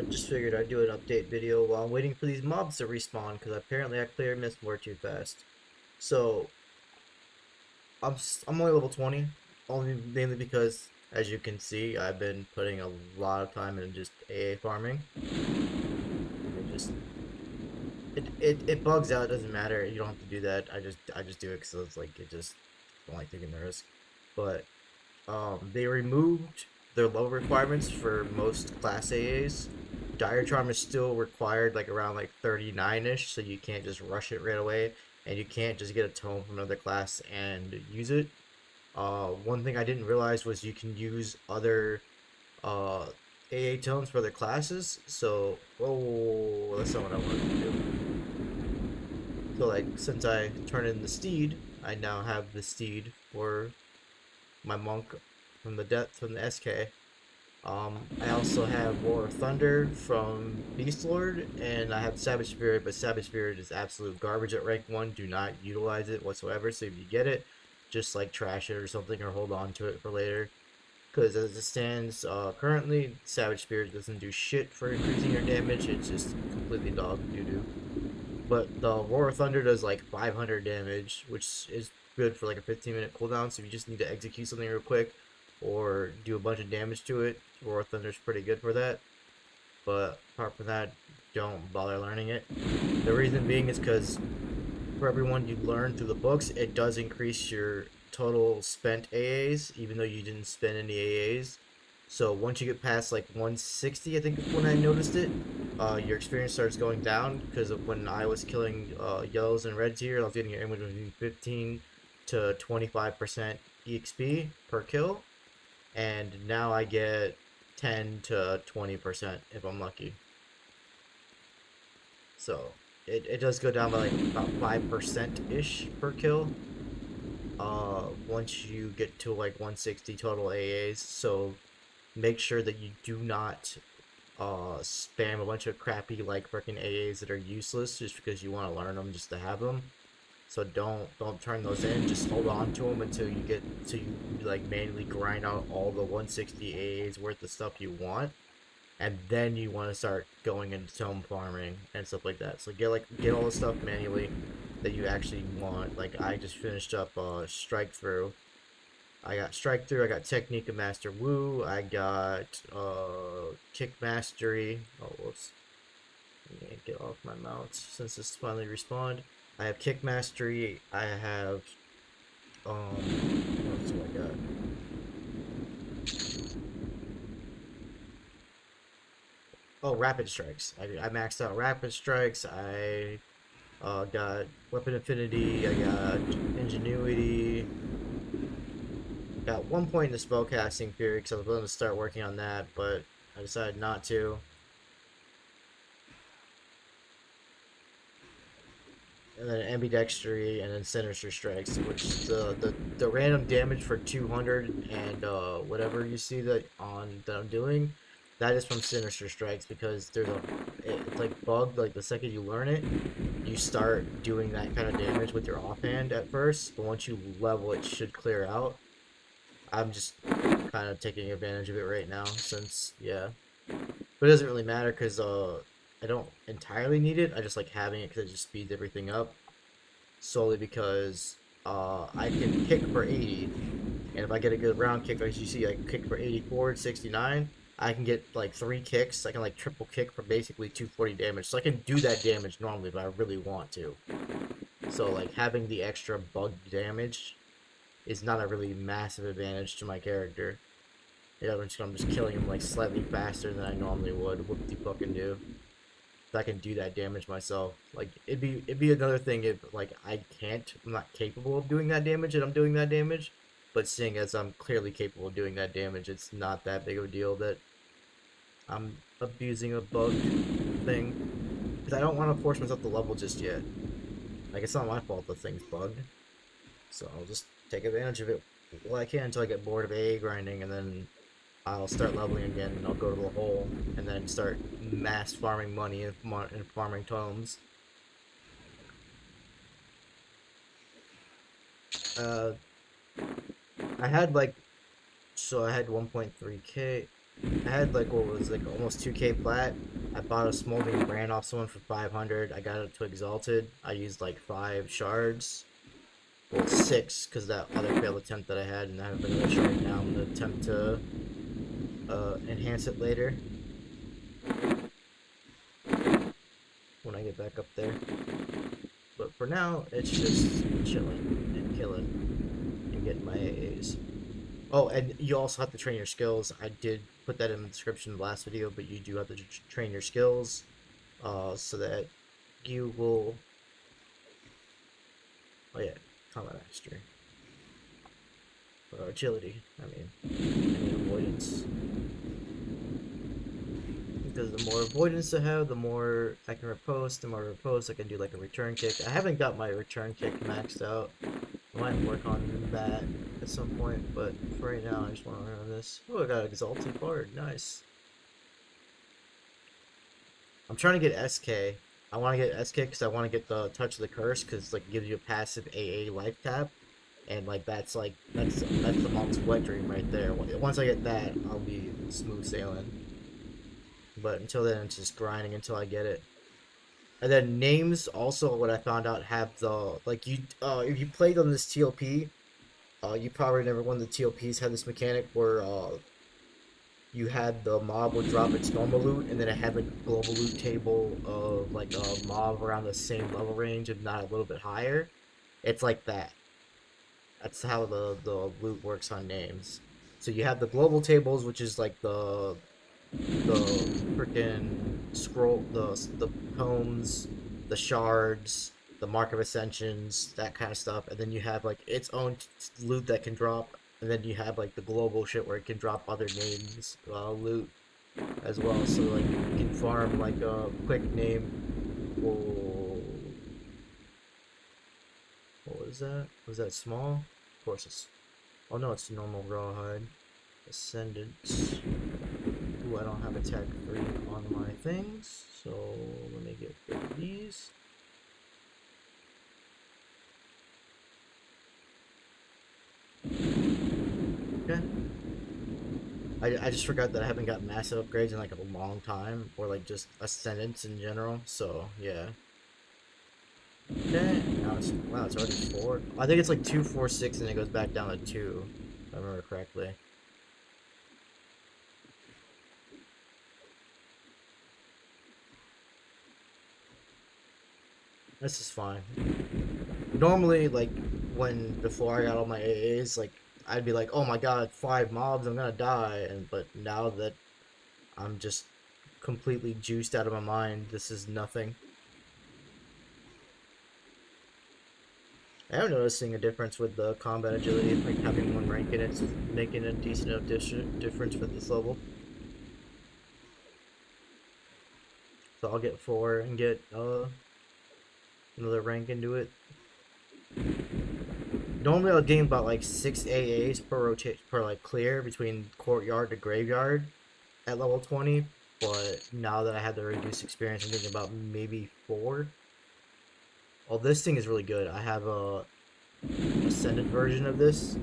Just figured I'd do an update video while I'm waiting for these mobs to respawn because apparently I cleared Mistmore too fast. So I'm only level 20, only mainly because as you can see I've been putting a lot of time into just AA farming. It just it bugs out. It doesn't matter. You don't have to do that. I just do it because it's like it just don't like taking the risk. But they removed their low requirements for most class AAs. Dire Charm is still required like around like 39ish, so you can't just rush it right away, and you can't just get a tome from another class and use it. One thing I didn't realize was you can use other uh, AA tomes for other classes. So, oh, that's not what I wanted to do. So like, since I turned in the steed, I now have the steed for my monk from the SK. I also have War of Thunder from Beast Lord, and I have Savage Spirit, but Savage Spirit is absolute garbage at rank 1. Do not utilize it whatsoever, so if you get it, just like trash it or something, or hold on to it for later. Because as it stands currently, Savage Spirit doesn't do shit for increasing your damage, it's just completely dog doo-doo. But the War of Thunder does like 500 damage, which is good for like a 15-minute cooldown, so if you just need to execute something real quick, or do a bunch of damage to it, War of Thunder's pretty good for that. But apart from that, don't bother learning it. The reason being is because for everyone you learn through the books, it does increase your total spent AAs, even though you didn't spend any AAs. So once you get past like 160, I think is when I noticed it, your experience starts going down because of when I was killing yellows and reds here, I was getting anywhere between 15 to 25% EXP per kill, and now I get 10 to 20% if I'm lucky. So it does go down by like about 5% ish per kill. Once you get to like 160 total AAs, so make sure that you do not spam a bunch of crappy like freaking AAs that are useless just because you want to learn them just to have them. So don't turn those in. Just hold on to them until you like manually grind out all the 160 AAs worth of stuff you want, and then you want to start going into tome farming and stuff like that. So get all the stuff manually that you actually want. Like I just finished up strike through. I got strike through. I got technique of master woo. I got kick mastery. Oh, whoops. Get off my mouse since this finally respawned. I have kick mastery. I have what else do I got? Oh, rapid strikes. I maxed out rapid strikes. I got weapon affinity. I got ingenuity. Got 1 point in the spellcasting period because I was going to start working on that, but I decided not to. And then ambidextry, and then sinister strikes, which the random damage for 200 and whatever you see that I'm doing, that is from sinister strikes because it's like bugged. Like the second you learn it, you start doing that kind of damage with your offhand at first, but once you level, it should clear out. I'm just kind of taking advantage of it right now since yeah, but it doesn't really matter because I don't entirely need it. I just like having it because it just speeds everything up. Solely because I can kick for 80, and if I get a good round kick, as you see, I can kick for 80 forward, 69. I can get like 3 kicks. I can like triple kick for basically 240 damage. So I can do that damage normally, but I really want to. So like having the extra bug damage is not a really massive advantage to my character. Yeah, I'm just killing him like slightly faster than I normally would. What do you fucking do? If I can do that damage myself, like it'd be another thing if like I'm not capable of doing that damage and I'm doing that damage. But seeing as I'm clearly capable of doing that damage, it's not that big of a deal that I'm abusing a bugged thing. Because I don't want to force myself to level just yet. Like it's not my fault the thing's bugged. So I'll just take advantage of it while I can until I get bored of AA grinding, and then I'll start leveling again, and I'll go to the hole, and then start mass farming money and farming tomes. Uh, I had like, so I had 1.3k. I had like what was like almost 2K plat. I bought a smoldering brand off someone for 500. I got it to exalted. I used like 5 shards. Well, 6 because that other failed attempt that I had, and I have another shard now. I'm gonna attempt to enhance it later when I get back up there. But for now, it's just chilling and killing and getting my AAs. Oh, and you also have to train your skills. I did put that in the description of the last video, but you do have to train your skills so that you will. Oh yeah, combat mastery. Agility. I mean avoidance. Because the more avoidance I have, the more I can riposte. The more riposte, I can do like a return kick. I haven't got my return kick maxed out. I might work on that at some point, but for right now, I just want to learn on this. Oh, I got Exalted Bard. Nice. I'm trying to get SK. I want to get SK because I want to get the Touch of the Curse because like it gives you a passive AA life tap, and that's the mom's wet dream right there. Once I get that, I'll be smooth sailing. But until then, it's just grinding until I get it. And then names also what I found out have the like you if you played on this TLP, you probably never one of the TLPs had this mechanic where you had the mob would drop its normal loot and then it had like a global loot table of like a mob around the same level range if not a little bit higher. It's like that. That's how the loot works on names. So you have the global tables, which is like the freaking scroll, the tomes, the shards, the Mark of Ascensions, that kind of stuff, and then you have like its own loot that can drop, and then you have like the global shit where it can drop other names loot as well. So like you can farm like a quick name. Oh, what was that? Was that small? Of course it's. Oh no, it's normal rawhide. Ascendant. Ooh, I don't have attack 3 on my things, so let me get rid of these. Okay. I just forgot that I haven't got massive upgrades in like a long time, or like just Ascendants in general, so yeah. Okay, now it's, wow, it's already 4. I think it's like 2, 4, 6, and it goes back down to 2, if I remember correctly. This is fine. Normally, like, before I got all my AAs, like, I'd be like, oh my god, 5 mobs, I'm gonna die, but now that I'm just completely juiced out of my mind, this is nothing. I am noticing a difference with the combat agility, like having one rank in it's making a decent enough difference for this level. So I'll get 4 and get another rank into it. Normally I'll gain about like 6 AAs per like clear between courtyard to graveyard at level 20, but now that I have the reduced experience, I'm thinking about maybe 4. Oh, this thing is really good. I have a Ascendant version of this.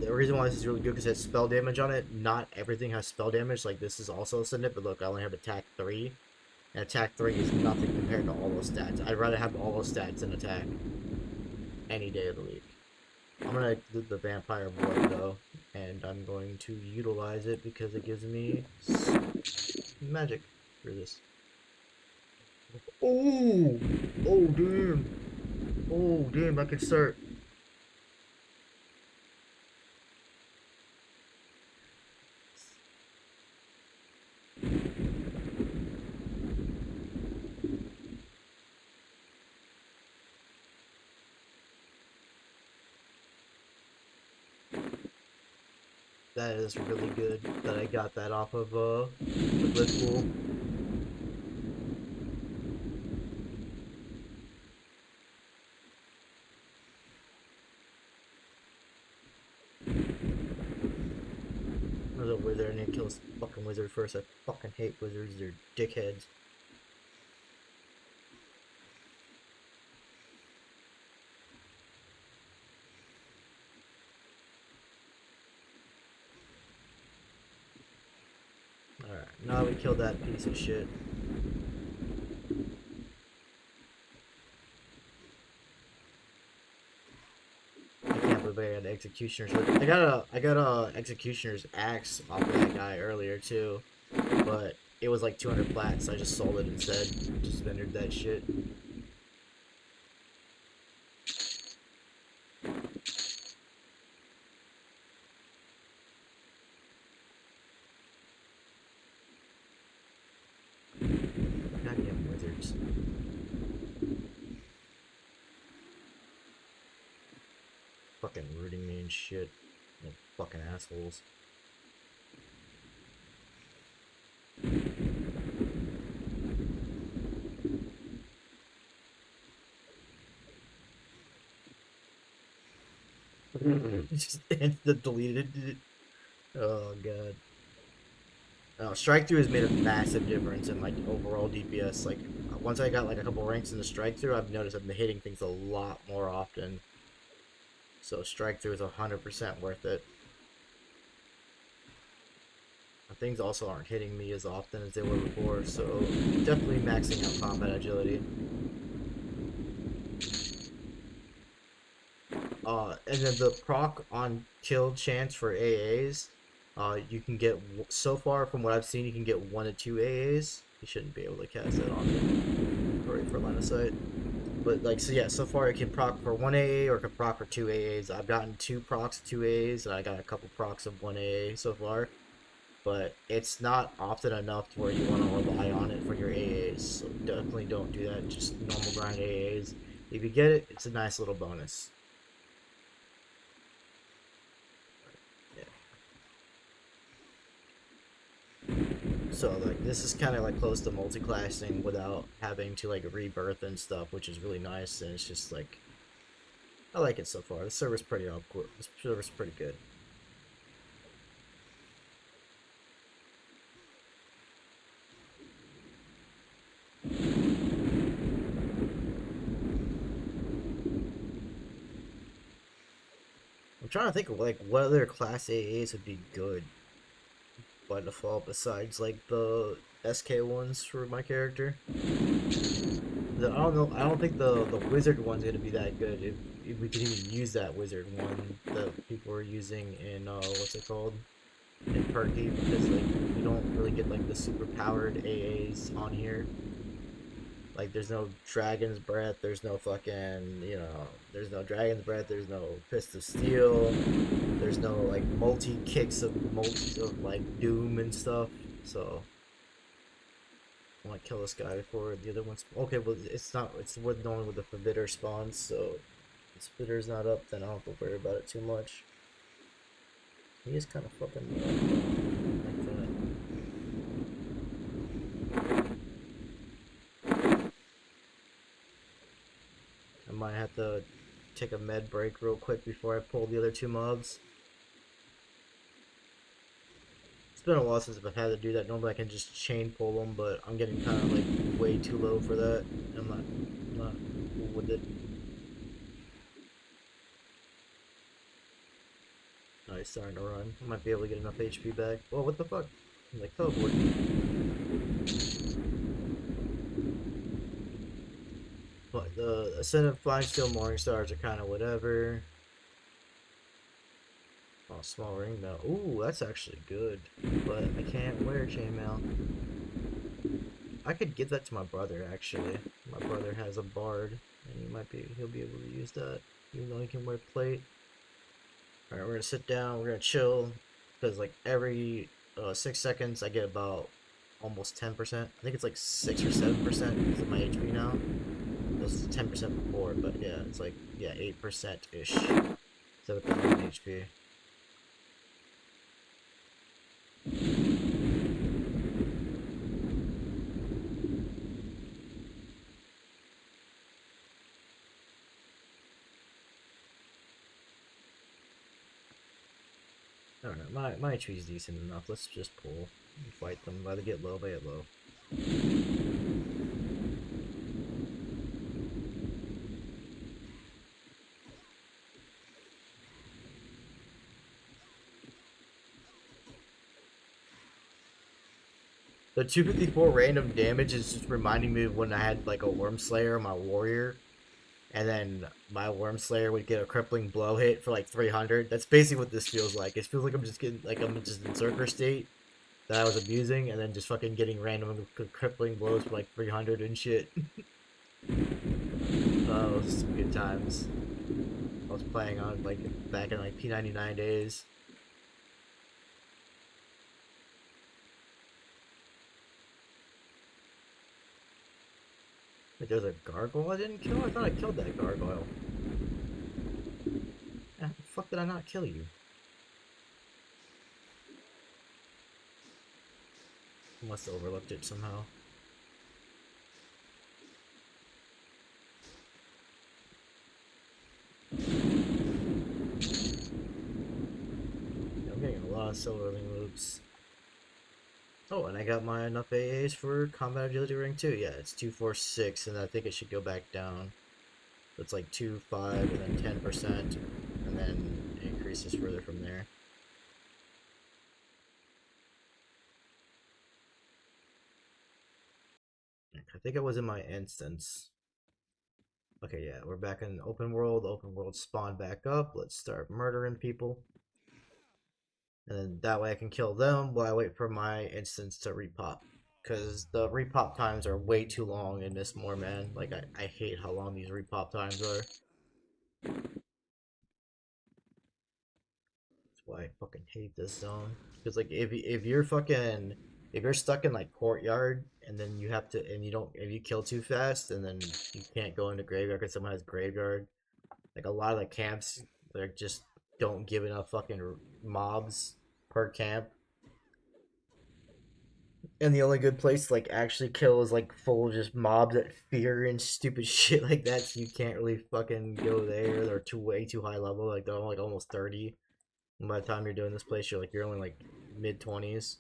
The reason why this is really good because it has spell damage on it. Not everything has spell damage. Like this is also Ascendant, but look, I only have attack 3. And attack 3 is nothing compared to all those stats. I'd rather have all those stats than attack any day of the week. I'm gonna loot the Vampire Blood though, and I'm going to utilize it because it gives me magic for this. Oh! Oh damn! Oh damn, I can start. That is really good that I got that off of the Glyph Pool. There's a wizard and he kills fucking wizard first. I fucking hate wizards, they're dickheads. Now we killed that piece of shit. I can't believe I got an executioner's. I got a executioner's axe off of that guy earlier too, but it was like 200 plats. So I just sold it instead. Just vendored that shit. Goddamn wizards. Fucking rooting me and shit. Little fucking assholes. Just instant deleted it. Oh god. Strike through has made a massive difference in like overall DPS. Like once I got like a couple ranks in the strike through, I've noticed I've been hitting things a lot more often. So strike through is 100% worth it. Things also aren't hitting me as often as they were before, so definitely maxing out combat agility. And then the proc on kill chance for AAs, you can get, so far from what I've seen, you can get 1 to 2 AAs. You shouldn't be able to cast that on me. Sorry for line of sight. But like, so yeah, so far it can proc for 1 AA or it can proc for 2 AAs. I've gotten 2 procs of 2 AAs, and I got a couple procs of 1 AA so far. But it's not often enough to where you want to rely on it for your AAs. So definitely don't do that. Just normal grind AAs. If you get it, it's a nice little bonus. So like this is kind of like close to multi-classing without having to like rebirth and stuff, which is really nice. And it's just like I like it so far. The server's pretty up. The server's pretty good. I'm trying to think of like what other class AAs would be good by default besides like the SK ones for my character. I don't know. I don't think the wizard one's gonna be that good if we could even use that wizard one that people are using in what's it called, in Perky, because like you don't really get like the super powered AAs on here. Like there's no dragon's breath, there's no fucking there's no dragon's breath, there's no fist of steel, there's no like multi kicks of like doom and stuff. So I want to kill this guy before the other one's okay. Well, it's not. It's with knowing with the forbitter spawns. So if forbitter's not up, then I don't have to worry about it too much. He is kind of fucking me up though, like that. I might have to take a med break real quick before I pull the other two mobs. It's been a while since I've had to do that. Normally I can just chain pull them, but I'm getting kind of like way too low for that. I'm not cool with it. Oh, he's starting to run. I might be able to get enough HP back. Whoa, what the fuck? I'm like teleporting. But the Ascendant Flying Steel Morning Stars are kind of whatever. Oh, small ring though. Ooh, that's actually good. But I can't wear chainmail. I could give that to my brother actually. My brother has a bard, and he'll be able to use that, even though he can wear plate. All right, we're gonna sit down. We're gonna chill, because like every 6 seconds I get about almost 10%. I think it's like 6 or 7% because of my HP now. It was 10% before, but yeah, it's like 8% ish. 7,000 HP. Alright, my HP is decent enough. Let's just pull and fight them. If they get low, they get low. The 254 random damage is just reminding me of when I had like a Worm Slayer, my warrior, and then my Worm Slayer would get a crippling blow hit for like 300. That's basically what this feels like. It feels like I'm just getting like I'm just in Zerker state that I was abusing, and then just fucking getting random crippling blows for like 300 and shit. Oh, those some good times. I was playing on like back in like P99 days. Like there's a gargoyle I didn't kill. I thought I killed that gargoyle. How the fuck did I not kill you? I must have overlooked it somehow. I'm getting a lot of soloing loops. Oh, and I got my enough AAs for combat agility ring too. Yeah, it's 246, and I think it should go back down. So it's like 2, 5, and then 10%, and then it increases further from there. I think it was in my instance. Okay, yeah, we're back in open world. Open world spawn back up. Let's start murdering people. And then that way I can kill them while I wait for my instance to repop. Because the repop times are way too long in this more, man. Like, I hate how long these repop times are. That's why I fucking hate this zone. Because, like, if you're fucking... If you're stuck in, like, courtyard, and then you have to... And you don't... If you kill too fast, and then you can't go into graveyard because someone has graveyard. Like, a lot of the camps, they just don't give enough fucking mobs per camp. And the only good place to like actually kill is like full of just mobs that fear and stupid shit like that. So you can't really fucking go there. They're too way too high level. Like they're like almost 30. And by the time you're doing this place, you're only like mid 20s.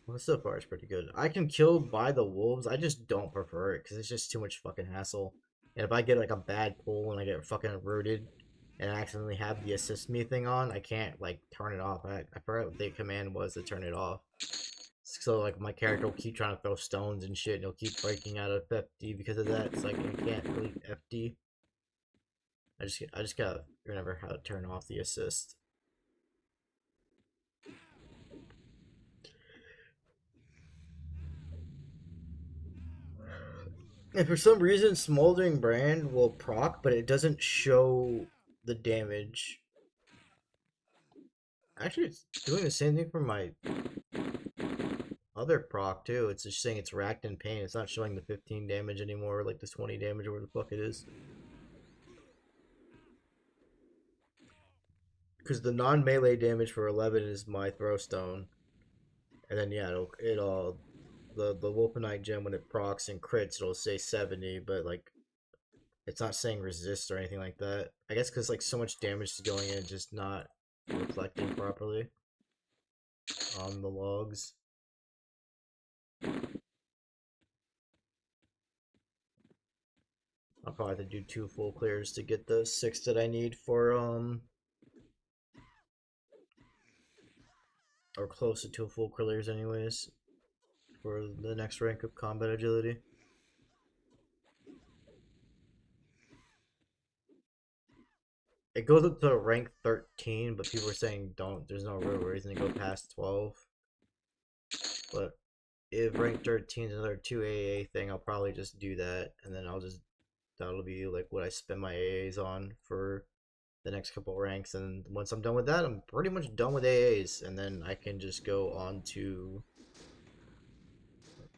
Well, so far it's pretty good. I can kill by the wolves. I just don't prefer it because it's just too much fucking hassle. And if I get like a bad pull and I get fucking rooted and I accidentally have the assist me thing on, I can't like turn it off. I forgot what the command was to turn it off. So like my character will keep trying to throw stones and shit, and he'll keep breaking out of FD because of that. It's like I can't really FD. I just gotta remember how to turn off the assist. And for some reason, Smoldering Brand will proc, but it doesn't show the damage. Actually, it's doing the same thing for my other proc too. It's just saying it's racked in pain. It's not showing the 15 damage anymore, like the 20 damage or where the fuck it is. Because the non-melee damage for 11 is my throwstone. And then yeah, it'll the Wolfenite gem when it procs and crits, it'll say 70, but like it's not saying resist or anything like that. I guess because like so much damage is going in, just not reflecting properly on the logs. I'll probably have to do 2 full clears to get the 6 that I need for or close to 2 full clears anyways for the next rank of combat agility. It goes up to rank 13, but people are saying don't. There's no real reason to go past 12. But if rank 13 is another 2 AA thing, I'll probably just do that, and then that'll be like what I spend my AAs on for the next couple ranks. And once I'm done with that, I'm pretty much done with AAs, and then I can just go on to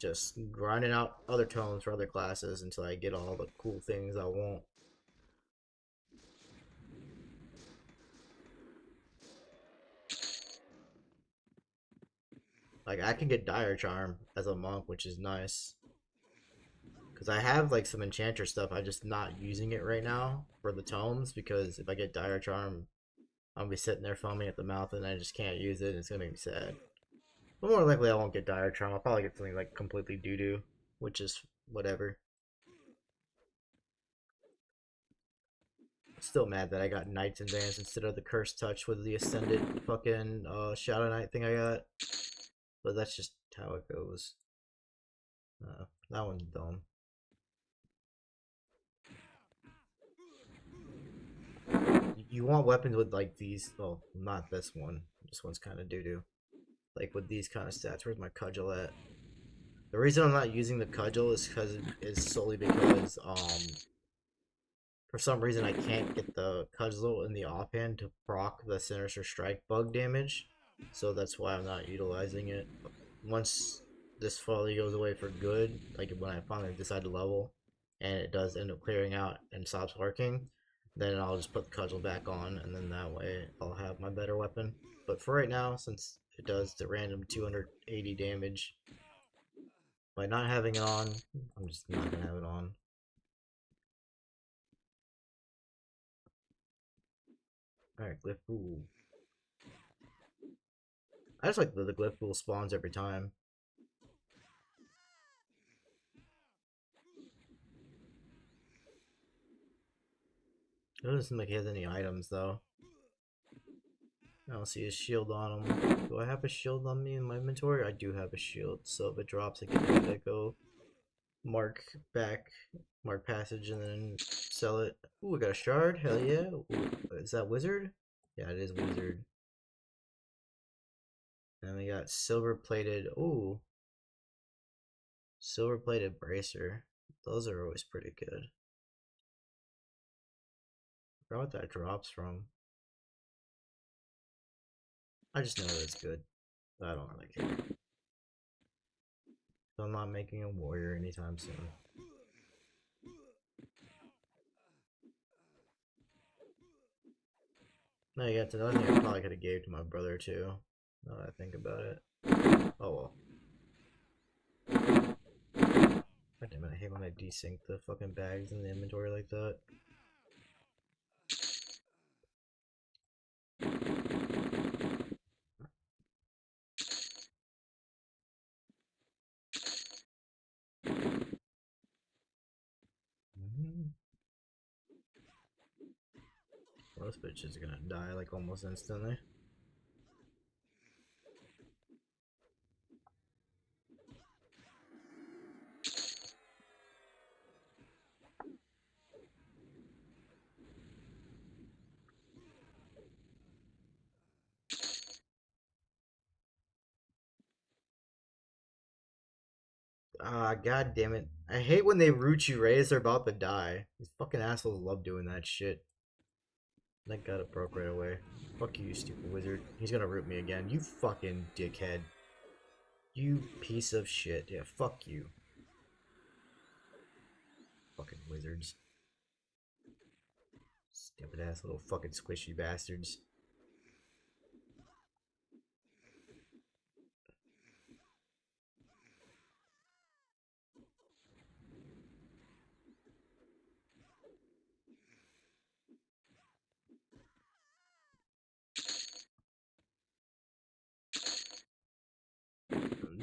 just grinding out other tones for other classes until I get all the cool things I want. Like I can get Dire Charm as a monk, which is nice. Because I have like some enchanter stuff, I'm just not using it right now for the tomes. Because if I get Dire Charm, I'll be sitting there foaming at the mouth and I just can't use it. And it's gonna make me sad. But more likely, I won't get Dire Charm. I'll probably get something like completely doo doo, which is whatever. still mad that I got Knight's Advance instead of the Cursed Touch with the Ascendant fucking Shadow Knight thing I got. But that's just how it goes. That one's dumb. You want weapons with like these? Well, not this one. This one's kind of doo doo. Like with these kind of stats. Where's my cudgel at? The reason I'm not using the cudgel is solely because for some reason I can't get the cudgel in the offhand to proc the Sinister Strike bug damage, so that's why I'm not utilizing it. Once this fully goes away for good, like when I finally decide to level, and it does end up clearing out and stops working, then I'll just put the cudgel back on, and then that way I'll have my better weapon. But for right now, since it does the random 280 damage, by not having it on, I'm just not gonna have it on. Alright, Glyph Pool. I just like the Glyph Pool spawns every time. It doesn't seem like he has any items though. I don't see a shield on him. Do I have a shield on me in my inventory? I do have a shield, so if it drops, I can go mark back, mark passage, and then sell it. Ooh, we got a shard. Hell yeah. Ooh, is that wizard? Yeah, it is wizard. And we got silver plated. Ooh, silver plated bracer. Those are always pretty good. I forgot what that drops from. I just know that it's good. I don't really care. So I'm not making a warrior anytime soon. No, yeah, it's another thing I probably could have gave to my brother too. Now that I think about it. Oh well. God damn it, I hate when I desync the fucking bags in the inventory like that. Well, this bitch is gonna die like almost instantly. Ah, god damn it. I hate when they root you right as they're about to die. These fucking assholes love doing that shit. That got it broke right away. Fuck you, stupid wizard. He's gonna root me again. You fucking dickhead. You piece of shit. Yeah, fuck you. Fucking wizards. Stupid ass little fucking squishy bastards.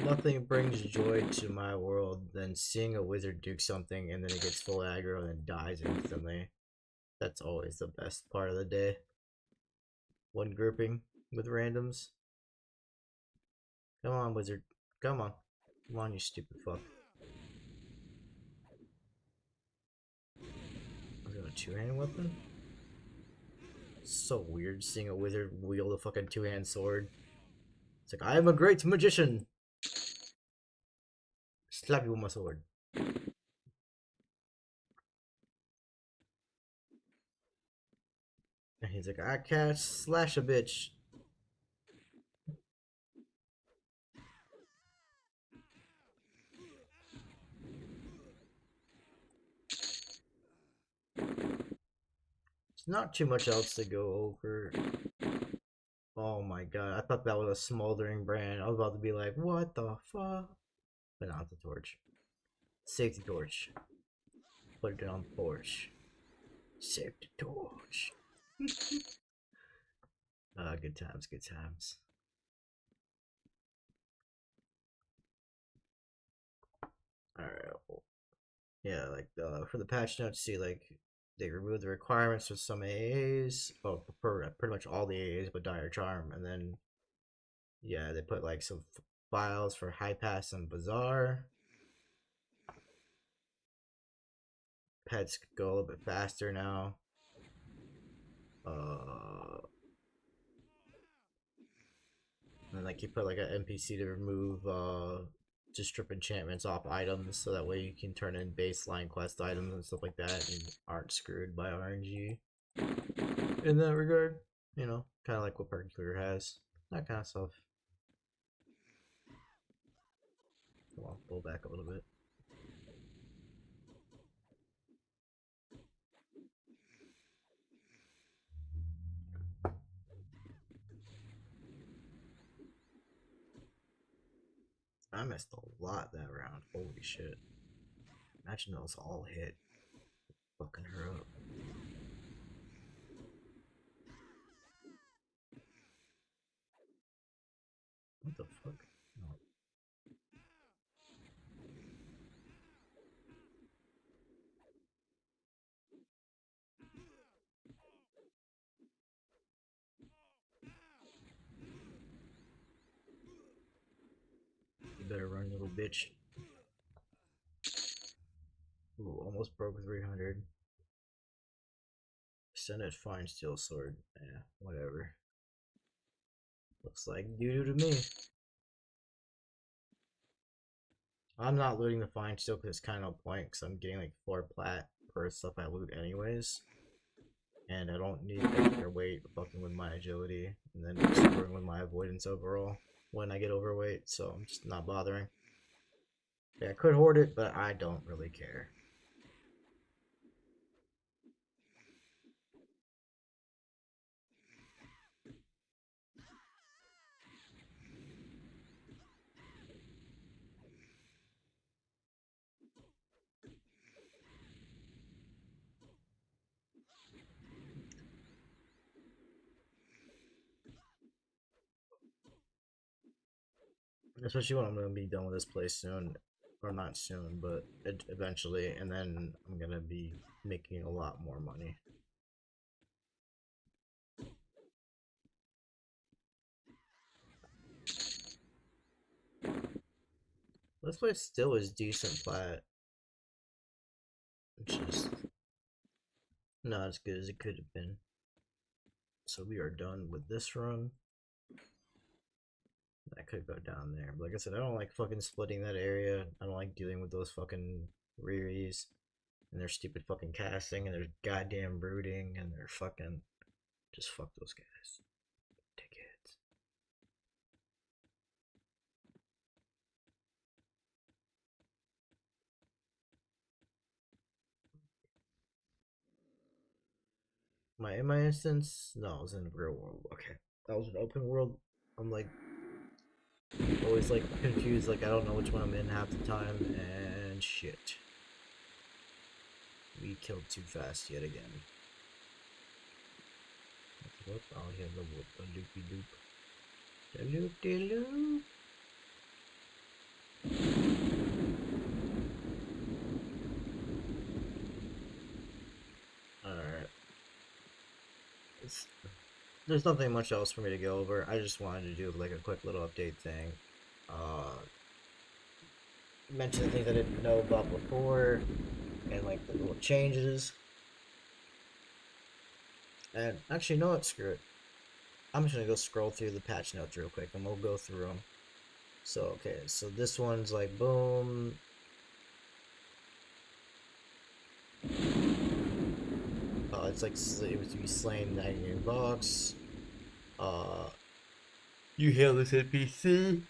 Nothing brings joy to my world than seeing a wizard do something and then it gets full aggro and then dies instantly. That's always the best part of the day. One grouping with randoms. Come on, wizard. Come on. Come on, you stupid fuck. Was it a two-hand weapon? So weird seeing a wizard wield a fucking two-hand sword. It's like, I am a great magician! Slap you with my sword. And he's like, I can't slash a bitch. There's not too much else to go over. Oh my god, I thought that was a smoldering brand. I was about to be like, what the fuck? But not the torch. Safety torch. Put it on the porch. Safety torch. Good times, good times. Alright. Yeah, like for the patch notes, see like They removed the requirements for some AAs, well, for pretty much all the AAs but Dire Charm, and then yeah, they put like some files for High Pass and Bazaar. Pets go a little bit faster now. And like you put like an NPC to remove to strip enchantments off items, so that way you can turn in baseline quest items and stuff like that, and aren't screwed by RNG in that regard. You know, kind of like what Perk Clear has, that kind of stuff. Come on, pull back a little bit. I missed a lot that round. Holy shit! Imagine those all hit, fucking her up. What the fuck? No. You better run, little bitch. Ooh, almost broke 300. Ascendant Fine Steel Sword. Yeah, whatever. Looks like doo-doo to me. I'm not looting the Fine Steel because it's kind of no point, because I'm getting like 4 plat per stuff I loot anyways. And I don't need extra weight fucking with my agility, and then screwing with my avoidance overall when I get overweight, so I'm just not bothering. Yeah, I could hoard it, but I don't really care. Especially when I'm gonna be done with this place soon, or not soon, but eventually, and then I'm gonna be making a lot more money. This place still is decent plat, which is not as good as it could have been. So we are done with this run. I could go down there, but like I said, I don't like fucking splitting that area. I don't like dealing with those fucking rearies and their stupid fucking casting and their goddamn brooding and their fucking, just fuck those guys. Dickheads. In my instance? No, it was in the real world. Okay, that was an open world. I'm like always like confused, like I don't know which one I'm in half the time, and shit. We killed too fast yet again. What? Oh, yeah, the loopy loop. The loop de loop. Alright. There's nothing much else for me to go over. I just wanted to do like a quick little update thing. Mention the things I didn't know about before, and like the little changes. And actually, you know what? Screw it. I'm just gonna go scroll through the patch notes real quick, and we'll go through them. So okay, so this one's like boom. It's like it was to be slain 99 bucks. You heal this NPC.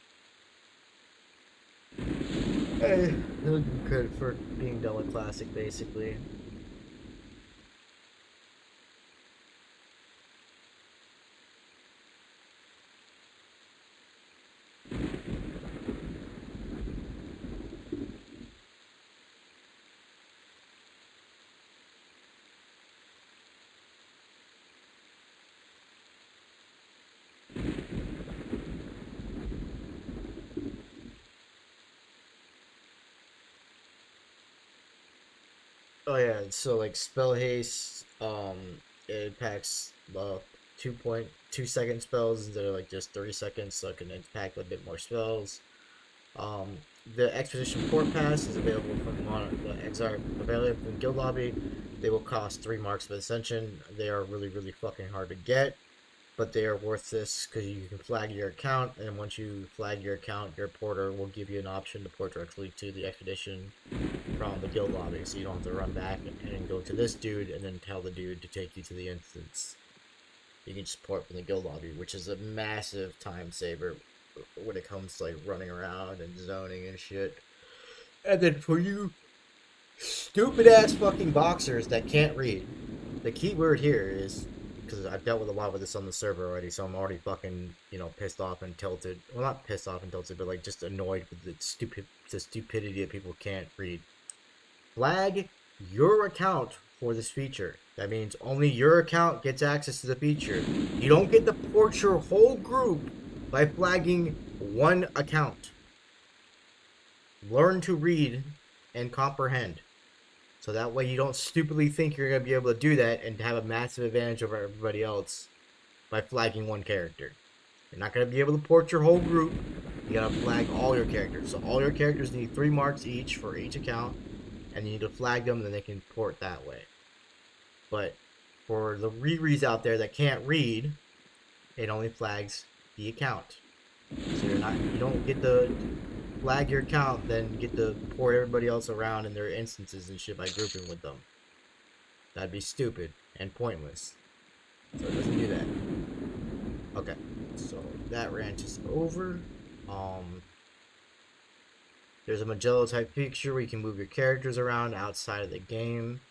Hey, he'll give credit for being done with classic, basically. Oh yeah, so like spell haste, it packs 2.2 second spells instead of like just 3 seconds, so it can pack a bit more spells. Um, the Expedition Port Pass is available from the XR available from Guild Lobby. They will cost 3 marks of Ascension. They are really, really fucking hard to get, but they are worth this because you can flag your account, and once you flag your account, your porter will give you an option to port directly to the Expedition from the Guild Lobby, so you don't have to run back and go to this dude and then tell the dude to take you to the instance. You can just port from the Guild Lobby, which is a massive time saver when it comes to like running around and zoning and shit. And then for you stupid ass fucking boxers that can't read, the key word here is because I've dealt with a lot with this on the server already, so I'm already fucking pissed off and tilted. Well, not pissed off and tilted, but like just annoyed with the stupidity that people can't read. Flag your account for this feature. That means only your account gets access to the feature. You don't get to port your whole group by flagging one account. Learn to read and comprehend. So that way you don't stupidly think you're going to be able to do that and have a massive advantage over everybody else by flagging one character. You're not going to be able to port your whole group. You got to flag all your characters. So all your characters need 3 marks each for each account. And you need to flag them, and then they can port that way. But for the rereads out there that can't read, it only flags the account. So you don't get to flag your account, then get to port everybody else around in their instances and shit by grouping with them. That'd be stupid and pointless. So it doesn't do that. Okay, so that rant is over. There's a Magello type feature where you can move your characters around outside of the game.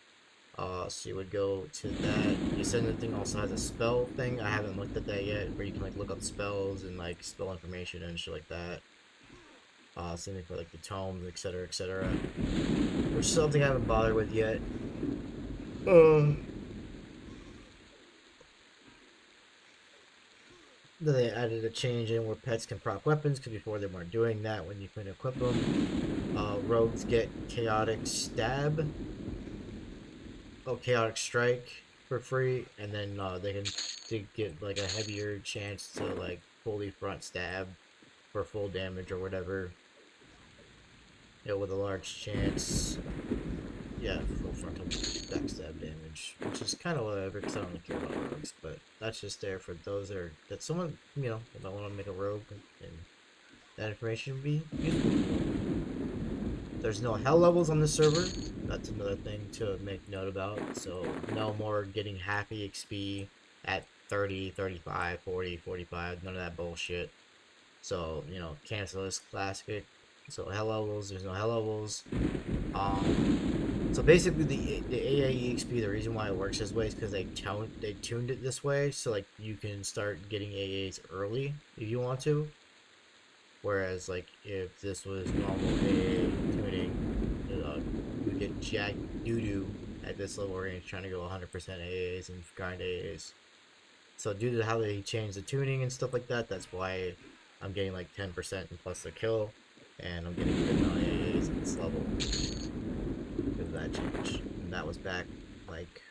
So you would go to that. The Ascendant thing also has a spell thing. I haven't looked at that yet, where you can like look up spells and like spell information and shit like that. Same thing for like the tomes, etc., etc. Which is something I haven't bothered with yet. Then they added a change in where pets can proc weapons, because before they weren't doing that when you couldn't equip them. Rogues get chaotic stab. Oh, chaotic strike for free, and then they get like a heavier chance to like fully front stab for full damage or whatever. Yeah, with a large chance. Yeah, full frontal backstab damage, which is kind of whatever because I don't really care about rogues, but that's just there for those that someone might want to make a rogue, and that information would be useful. There's no hell levels on the server. That's another thing to make note about. So no more getting half EXP at 30, 35, 40, 45. None of that bullshit. So, cancel this classic. So hell levels, there's no hell levels. So basically the AA EXP, the reason why it works this way is because they tuned it this way. So like you can start getting AAs early if you want to. Whereas, like, if this was normal AA tuning, you would get jack doo-doo at this level range trying to go 100% AAs and grind AAs. So due to how they change the tuning and stuff like that, that's why I'm getting like 10% and plus the kill, and I'm getting good amount of AAs at this level because of that change. And that was back, like,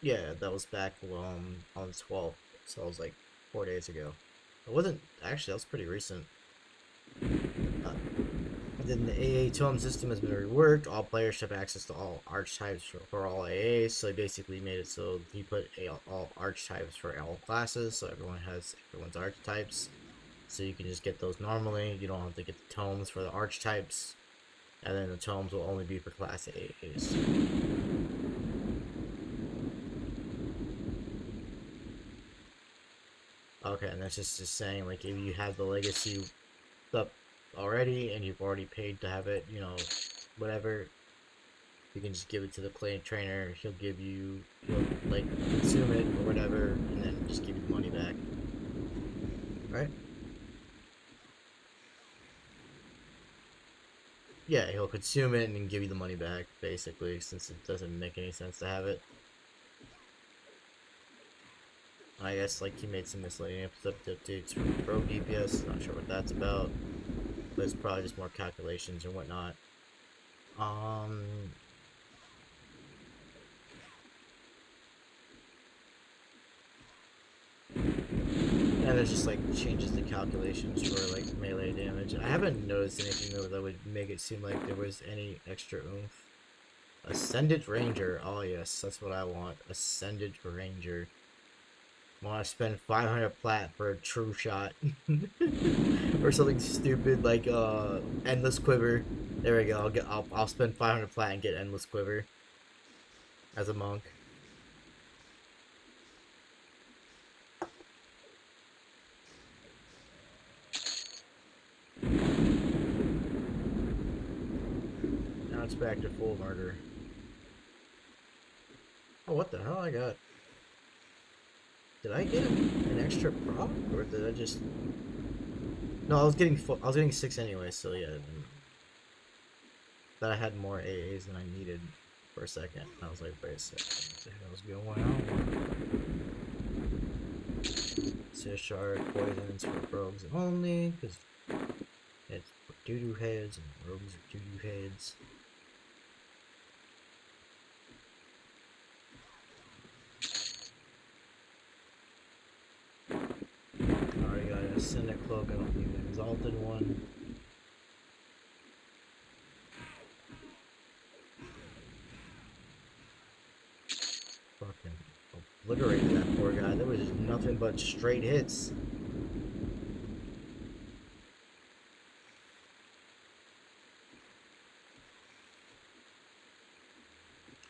yeah, that was back on the 12th, so it was like 4 days ago. It wasn't, actually, that was pretty recent. Then the AA tome system has been reworked. All players have access to all archetypes for all AAs, so he basically made it so he put all archetypes for all classes, so everyone has everyone's archetypes. So you can just get those normally. You don't have to get the tomes for the archetypes, and then the tomes will only be for class AAs. Okay, and that's just saying, like, if you have the legacy stuff already and you've already paid to have it, whatever, you can just give it to the play trainer. He'll like consume it or whatever, and then just give you the money back. Right? Yeah, he'll consume it and then give you the money back, basically, since it doesn't make any sense to have it. I guess, like, he made some miscellaneous updates for Pro DPS, not sure what that's about. but it's probably just more calculations and whatnot. And it just like changes the calculations for like melee damage. I haven't noticed anything though that would make it seem like there was any extra oomph. Ascendant Ranger. Oh yes, that's what I want. Ascendant Ranger. I want to spend 500 plat for a true shot. Or something stupid like endless quiver. There we go. I'll spend 500 plat and get endless quiver as a monk. Now it's back to full murder. Oh, what the hell I got? Did I get an extra prop, or did I just? No, I was getting 6 anyway. So yeah, that I had more AAs than I needed for a second. I was like, wait a second, what the hell's going on? Shard poisons for rogues only, because it's for doo-doo heads and rogues are doo-doo heads. Already got an Ascendant Cloak, I don't need an Exalted one. Fucking obliterated that poor guy. There was just nothing but straight hits.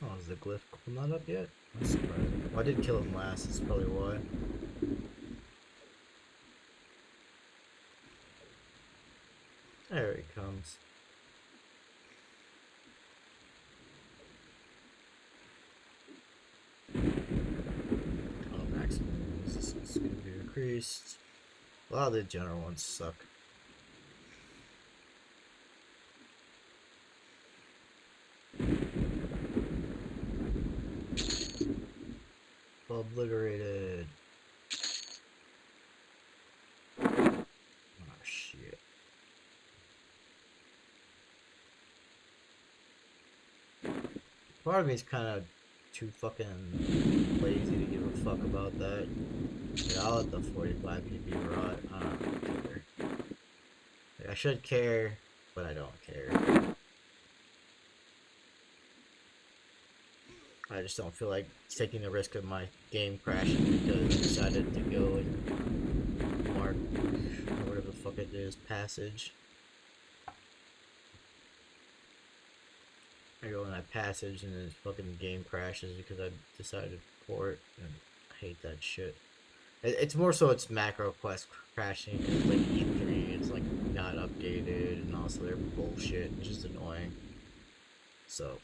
Oh, is the glyph not up yet? That's surprising. Well, I did kill him last, that's probably why. There he comes. Oh, maximum resistance is going to be increased. A lot of the general ones suck. Obliterated. Oh shit. Part of me is kind of too fucking lazy to give a fuck about that. Yeah, I'll let the 45 PP rot. I don't really care. Like, I should care, but I don't care. I just don't feel like taking the risk of my game crashing because I decided to go and mark whatever the fuck it is, passage. I go in that passage and then this fucking game crashes because I decided to port, and I hate that shit. It's more so it's macro quest crashing because like E3, it's like not updated and also they're bullshit. It's just annoying. So.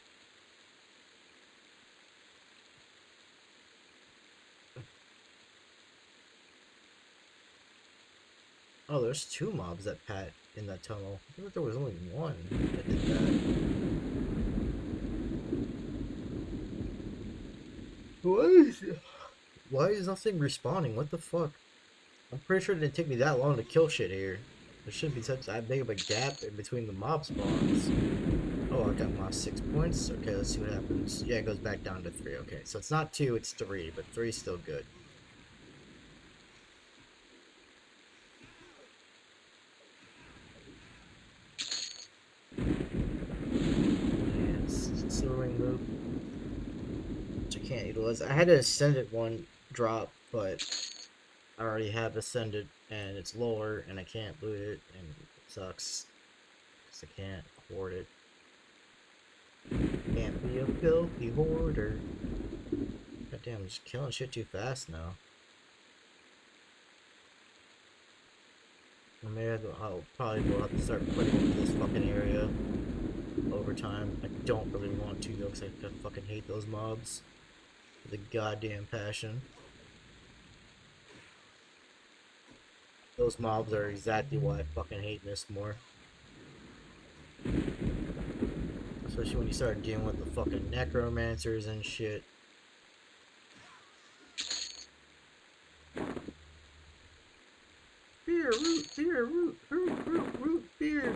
Oh, there's 2 mobs that pat in that tunnel. I thought there was only one that did that. Why is nothing respawning? What the fuck? I'm pretty sure it didn't take me that long to kill shit here. There shouldn't be such that big of a gap in between the mob spawns. Oh, I got my 6 points. Okay, let's see what happens. Yeah, it goes back down to 3. Okay, so it's not 2, it's 3, but 3 is still good. And Silvering Loop, which I can't utilize. I had an Ascendant one drop, but I already have Ascendant, and it's lower, and I can't loot it, and it sucks. Because I can't afford it. Can't be a filthy hoarder. Goddamn, I'm just killing shit too fast now. Maybe I'll probably will have to start putting into this fucking area over time. I don't really want to though, because I fucking hate those mobs with a goddamn passion. Those mobs are exactly why I fucking hate Mistmore. Especially when you start dealing with the fucking necromancers and shit. Beer root, beer root, root, root, root, beer.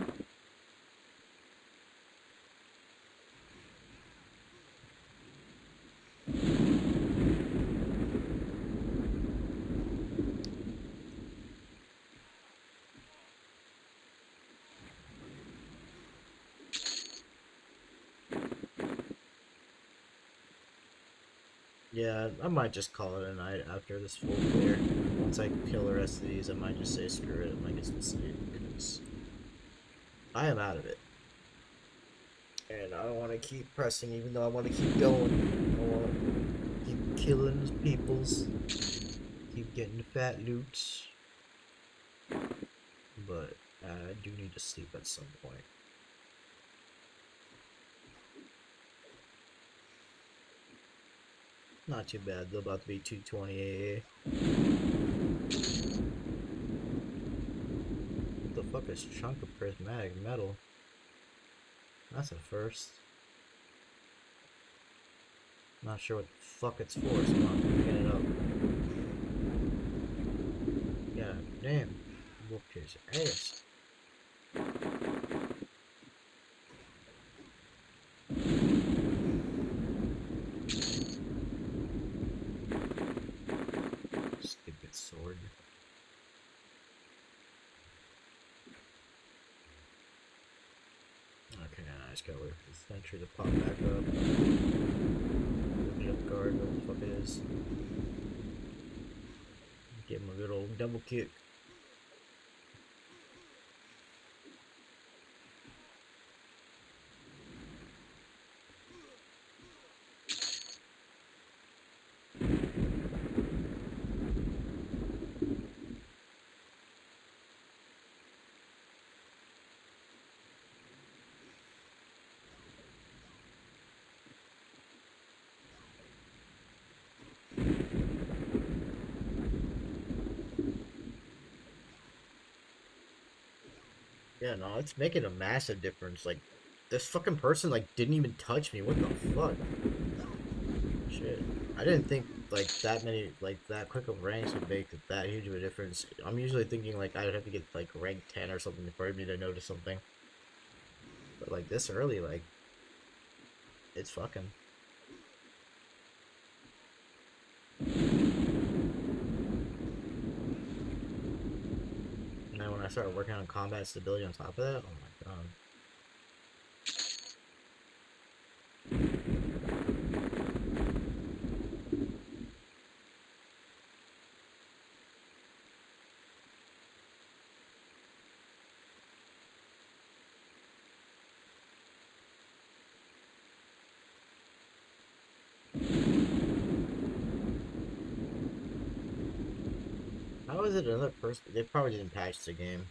Yeah, I might just call it a night after this full clear. Once I kill the rest of these, I might just say screw it. I might get some sleep because I am out of it. And I don't want to keep pressing, even though I want to keep going. I want to keep killing peoples, keep getting the fat loots. But I do need to sleep at some point. Not too bad, though, about to be 220 AA. What the fuck is chunk of prismatic metal? That's a first. Not sure what the fuck it's for, so I'm not picking it up. God damn. Whoop his ass. Stupid sword. Okay, I just gotta wait for this sentry to pop back up. Get up guard, what the fuck it is. Give him a good old double kick. Yeah, no, it's making a massive difference. Like, this fucking person, like, didn't even touch me. What the fuck? Shit. I didn't think, like, that many, like, that quick of ranks would make that huge of a difference. I'm usually thinking, like, I would have to get, like, rank 10 or something for me to notice something. But, like, this early, like, it's fucking. And then when I started working on combat stability on top of that, oh my god. How is it another person? They probably didn't patch the game.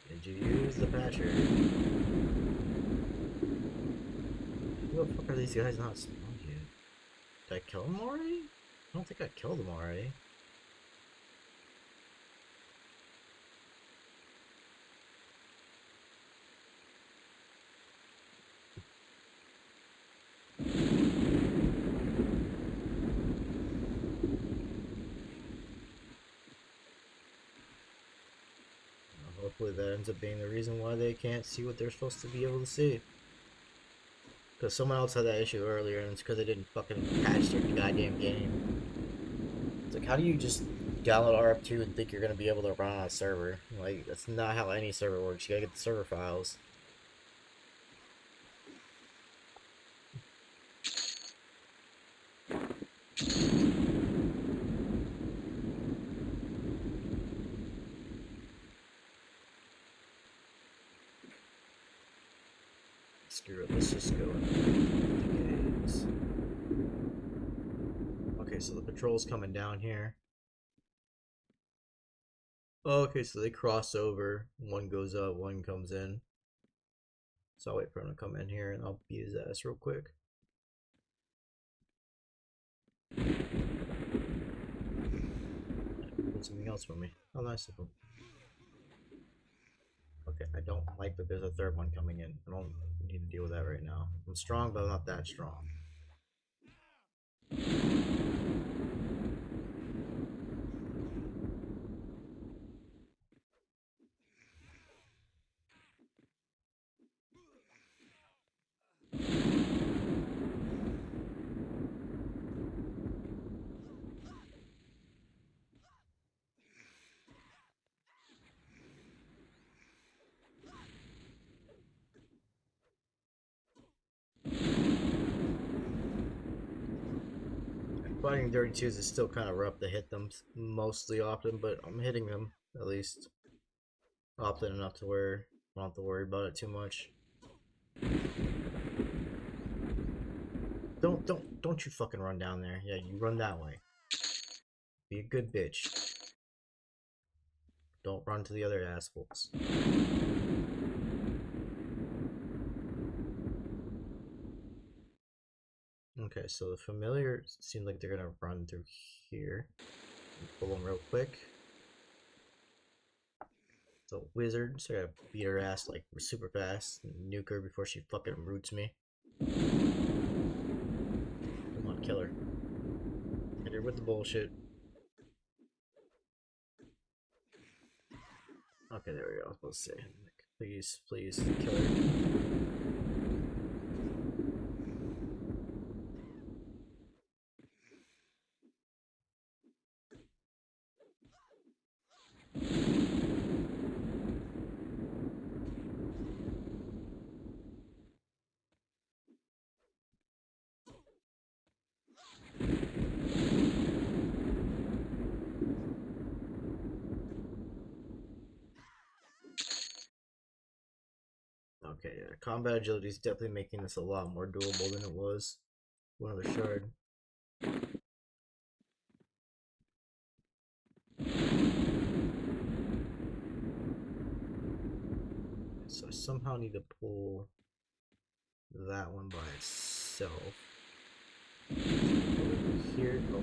Did you use the patcher? Who the fuck are these guys not spawned yet? Did I kill them already? I don't think I killed them already. Hopefully that ends up being the reason why they can't see what they're supposed to be able to see. Because someone else had that issue earlier, and it's because they didn't fucking patch their goddamn game. It's like, how do you just download RF2 and think you're going to be able to run on a server? Like, that's not how any server works. You gotta get the server files. Screw it, let's just go and games. Okay, so the patrol's coming down here. Okay, so they cross over. One goes up, one comes in. So I'll wait for him to come in here and I'll beat his ass real quick. Put something else for me. Oh, nice of him. Okay, I don't like that there's a third one coming in. I don't need to deal with that right now. I'm strong, but I'm not that strong. Fighting 32s is still kind of rough to hit them mostly often, but I'm hitting them at least often enough to where I don't have to worry about it too much. Don't you fucking run down there. Yeah, you run that way. Be a good bitch. Don't run to the other assholes. Okay, so the familiar seems like they're gonna run through here. Pull them real quick. The wizard, so I gotta beat her ass like super fast and nuke her before she fucking roots me. Come on, kill her. Hit her with the bullshit. Okay, there we go. I was supposed to say, like, please, please, kill her. Okay, yeah, combat agility is definitely making this a lot more doable than it was. One other shard. So I somehow need to pull that one by itself. Over here. Oh.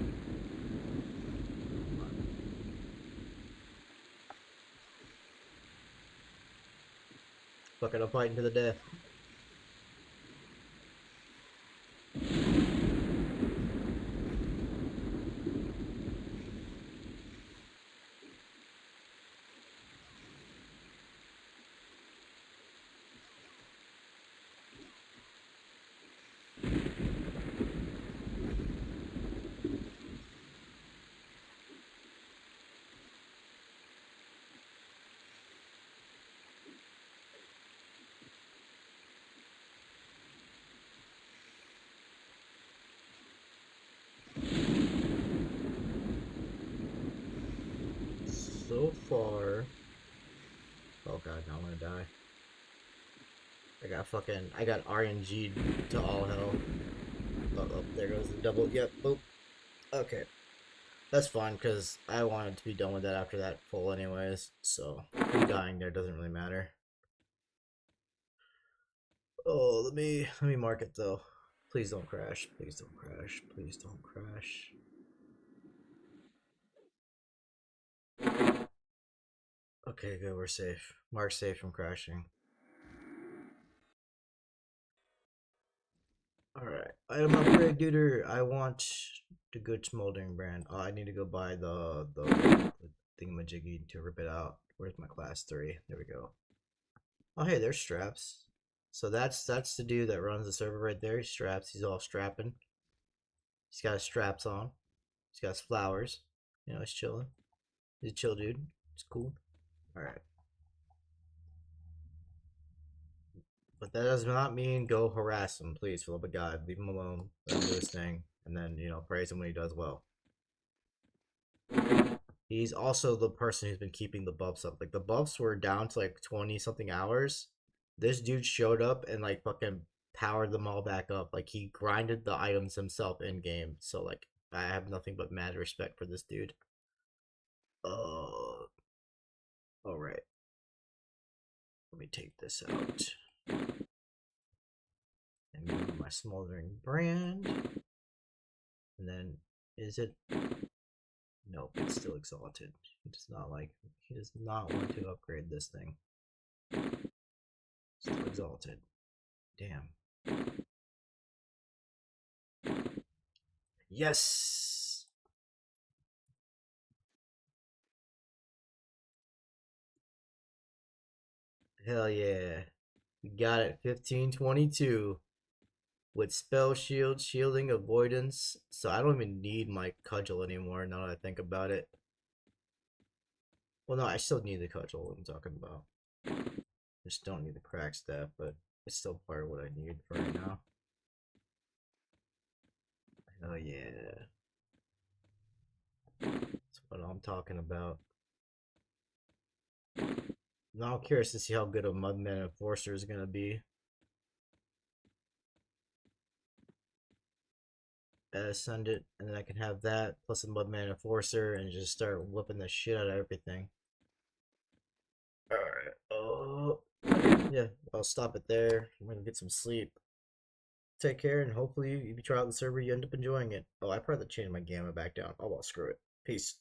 Fuck it, I'm fighting to the death. So far. Oh god, now I'm gonna die. I got RNG'd to all hell. Oh, there goes the double. Yep, boop. Okay. That's fine, because I wanted to be done with that after that full anyways, so me dying there doesn't really matter. Oh, let me mark it though. Please don't crash. Please don't crash. Please don't crash. Okay, good, we're safe. Mark safe from crashing. Alright. Item upgrade, dude. I want the good smoldering brand. Oh, I need to go buy the thingamajiggy to rip it out. Where's my class 3? There we go. Oh hey, there's straps. So that's the dude that runs the server right there. He's straps. He's all strapping. He's got his straps on. He's got his flowers. You know, he's chilling. He's a chill dude. It's cool. Alright. But that does not mean go harass him, please, for the love of God. Leave him alone. Let him do his thing. And then, you know, praise him when he does well. He's also the person who's been keeping the buffs up. Like, the buffs were down to like 20 something hours. This dude showed up and like fucking powered them all back up. Like, he grinded the items himself in game. So, like, I have nothing but mad respect for this dude. Alright. Let me take this out. And go to my smoldering brand. And then, is it? Nope, it's still exalted. He does not want to upgrade this thing. Still exalted. Damn. Yes! Hell yeah. We got it. 1522. With spell shield, shielding, avoidance. So I don't even need my cudgel anymore now that I think about it. Well, no, I still need the cudgel, what I'm talking about. I just don't need the crack staff, but it's still part of what I need for right now. Hell yeah. what I'm talking about. Now I'm curious to see how good a Mudman Enforcer is gonna be. Ascendant, and then I can have that plus a Mudman Enforcer and just start whipping the shit out of everything. Alright, oh, yeah, I'll stop it there. I'm gonna get some sleep. Take care, and hopefully, if you try out the server, you end up enjoying it. Oh, I probably changed my gamma back down. Oh well, screw it. Peace.